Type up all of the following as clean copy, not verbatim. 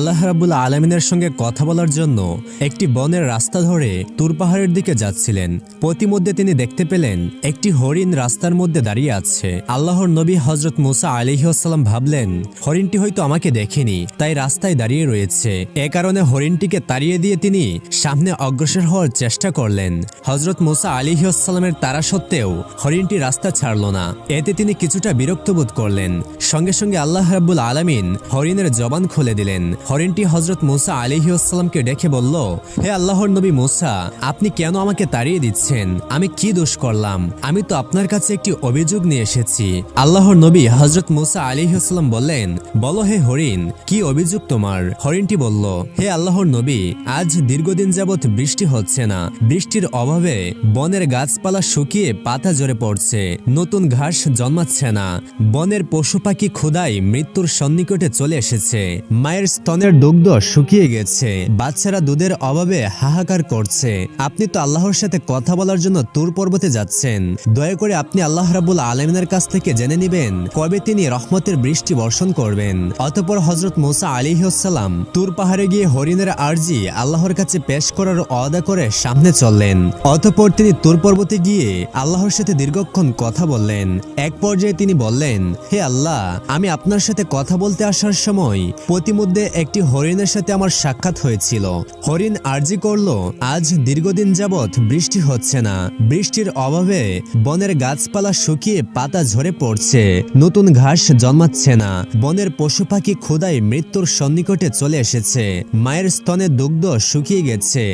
আল্লাহ রাব্বুল আলামিনের সঙ্গে কথা বলার জন্য একটি বনের রাস্তা ধরে তুর পাহাড়ের দিকে যাচ্ছিলেন। পথিমধ্যে তিনি দেখতে পেলেন একটি হরিণ রাস্তার মধ্যে দাঁড়িয়ে আছে। আল্লাহর নবী হযরত মুসা আলাইহিস সালাম ভাবলেন, হরিণটি হয়তো আমাকে দেখেনি, তাই রাস্তায় দাঁড়িয়ে রয়েছে। এ কারণে হরিণটিকে তাড়িয়ে দিয়ে তিনি সামনে অগ্রসর হওয়ার চেষ্টা করলেন। হযরত মুসা আলাইহিস সালামের তাড়া সত্ত্বেও হরিণটি রাস্তা ছাড়ল না। এতে তিনি কিছুটা বিরক্ত বোধ করলেন। সঙ্গে সঙ্গে আল্লাহ রাব্বুল আলামিন হরিণের জবান খুলে দিলেন। হরিণটি হযরত মুসা আলাইহিস সালামকে ডেকে বলল, হে আল্লাহর নবী মুসা, আপনি কেন আমাকে তাড়িয়ে দিচ্ছেন? আমি কি দোষ করলাম? আমি তো আপনার কাছে একটি অভিযোগ নিয়ে এসেছি। আল্লাহর নবী হযরত মুসা আলাইহিস সালাম বললেন, বলো হে হরিণ, কি অভিযোগ তোমার? হরিণটি বলল, হে আল্লাহর নবী, আজ দীর্ঘদিন যাবৎ বৃষ্টি হচ্ছে না। বৃষ্টির অভাবে বনের গাছপালা শুকিয়ে পাতা ঝরে পড়ছে, নতুন ঘাস জন্মাচ্ছে না। বনের পশু পাখি ক্ষুধায় মৃত্যুর সন্নিকটে চলে এসেছে। মায়ের স্তনের দুগ্ধ শুকিয়ে গেছে, বাচ্চারা দুধের অভাবে হাহাকার করছে। আপনি তো আল্লাহর সাথে কথা বলার জন্য তুর পর্বতে যাচ্ছেন। দয়া করে আপনি আল্লাহ রাব্বুল আলামিনের কাছ থেকে জেনে নেবেন কবে তিনি রহমতের বৃষ্টি বর্ষণ করবেন। অতঃপর হযরত মুসা আলাইহিস সালাম তুর পাহাড়ে গিয়ে হরিণের আরজি আল্লাহর কাছে পেশ করার ওয়াদা করে সামনে চললেন। অতঃপর তিনি তুর পর্বতে গিয়ে আল্লাহর সাথে দীর্ঘক্ষণ কথা বললেন। এক পর্যায়ে তিনি বললেন, হে আল্লাহ, আমি আপনার সাথে কথা বলতে আসার সময় পথিমধ্যে একটি হরিণের সাথে আমার সাক্ষাৎ হয়েছিল। হরিণ আরজি করল, আজ দীর্ঘদিন যাবৎ বৃষ্টি হচ্ছে না। বৃষ্টির অভাবে বনের গাছপালা শুকিয়ে পাতা ঝরে পড়ছে, নতুন ঘাস জন্মাচ্ছে না। বনের পশু পাখি ক্ষুধায় মৃত্যুর সন্নিকটে চলে এসেছে। মায়ের স্তনে দুগ্ধ শুকিয়ে গেছে,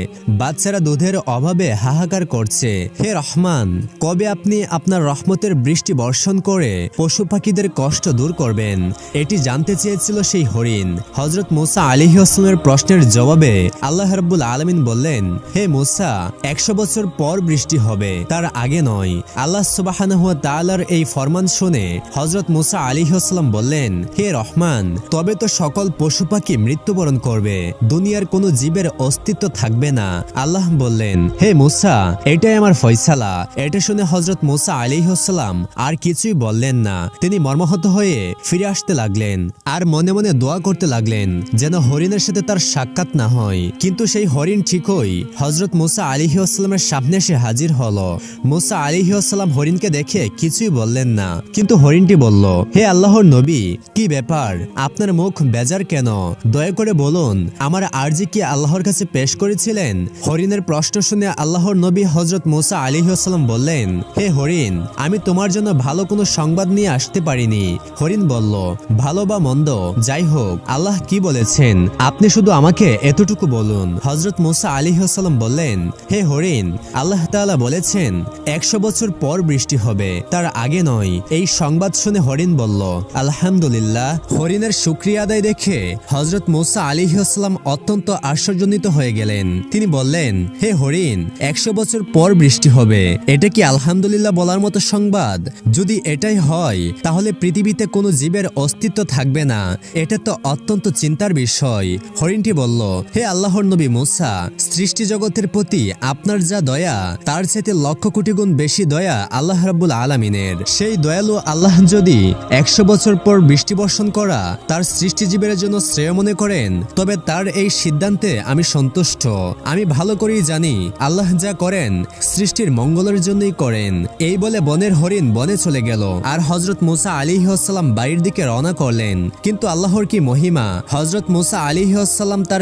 বাচ্চারা দুধের অভাবে হাহাকার করছে। হে রহমান, কবে আপনি আপনার রহমতের বৃষ্টি বর্ষণ করে পশু পাখিদের কষ্ট দূর করবেন? এটি জানতে চেয়েছিল সেই হরিণ। হযরত মুসা আলাইহিস সালামের প্রশ্নের জবাবে আল্লাহ রাব্বুল আলামিন বললেন, হে মুসা, 100 বছর পর বৃষ্টি হবে, তার আগে নয়। আল্লাহ সুবহানাহু ওয়া তাআলার এই ফরমান শুনে হযরত মুসা আলাইহিস সালাম বললেন, হে রহমান, তবে তো সকল পশু পাখি মৃত্যুবরণ করবে, দুনিয়ার কোনো জীবের অস্তিত্ব থাকবে না। আল্লাহ বললেন, হে মুসা, এটাই আমার ফয়সালা। এটা শুনে হযরত মুসা আলাইহিস সালাম আর কিছুই বললেন না। তিনি মর্মাহত হয়ে ফিরে আসতে লাগলেন আর মনে মনে দোয়া করতে লাগলেন যেন হরিণের সাথে তার সাক্ষাৎ না হয়। কিন্তু সেই হরিণ ঠিকই হযরত মুসা আলাইহিস সালামের সামনে এসে হাজির হলো। মুসা আলাইহিস সালাম হরিণকে দেখে কিছুই বললেন না, কিন্তু হরিণটি বলল, হে আল্লাহর নবী, কি ব্যাপার? আপনার মুখ বেজার কেন? দয়া করে বলুন, আমার আরজি কি আল্লাহর কাছে পেশ করেছিলেন? হরিণের প্রশ্ন শুনে আল্লাহর নবী হযরত মুসা আলাইহিস সালাম বললেন, হে হরিণ, আমি তোমার জন্য ভালো কোনো সংবাদ নিয়ে আসতে পারিনি। হরিণ বলল, ভালো বা মন্দ যাই হোক, আল্লাহ কি বলেছেন আপনি শুধু আমাকে এতটুকু বলুন। হযরত মুসা আলাইহিস সালাম বললেন, হে হরিণ, আল্লাহ তাআলা বলেছেন 100 বছর পর বৃষ্টি হবে, তার আগে নয়। এই সংবাদ শুনে হরিণ বলল, আলহামদুলিল্লাহ। হরিণের শুকরিয়া আদায় দেখে হযরত মুসা আলাইহিস সালাম অত্যন্ত আশ্চর্যান্বিত হয়ে গেলেন। তিনি বললেন, হে হরিণ, 100 বছর পর বৃষ্টি হবে, এটা কি আলহামদুলিল্লাহ বলার মতো সংবাদ? যদি এটাই হয় তাহলে পৃথিবীতে কোনো জীবের অস্তিত্ব থাকবে না। এটা তো অত্যন্ত চিন্তার বিষয়। হরিণটি বলল, হে আল্লাহর নবী মুসা, সৃষ্টি জগতের প্রতি আপনার যা দয়া, তার চাইতে লক্ষ কোটি গুণ বেশি দয়া আল্লাহ রাব্বুল আলামিনের। সেই দয়ালু আল্লাহ যদি 100 বছর পর বৃষ্টি বর্ষণ করা তার সৃষ্টিজীবের জন্য শ্রেয় মনে করেন, তবে তার এই সিদ্ধান্তে আমি সন্তুষ্ট। আমি ভালো করেই জানি আল্লাহ যা করেন সৃষ্টির মঙ্গলের জন্যই করেন। এই বলে বনের হরিণ বনে চলে গেল আর হযরত মুসা আলাইহিস সালাম বাড়ির দিকে রওনা করলেন। কিন্তু আল্লাহর কি মহিমা, হযরত মুসা আলাইহিস সালাম তার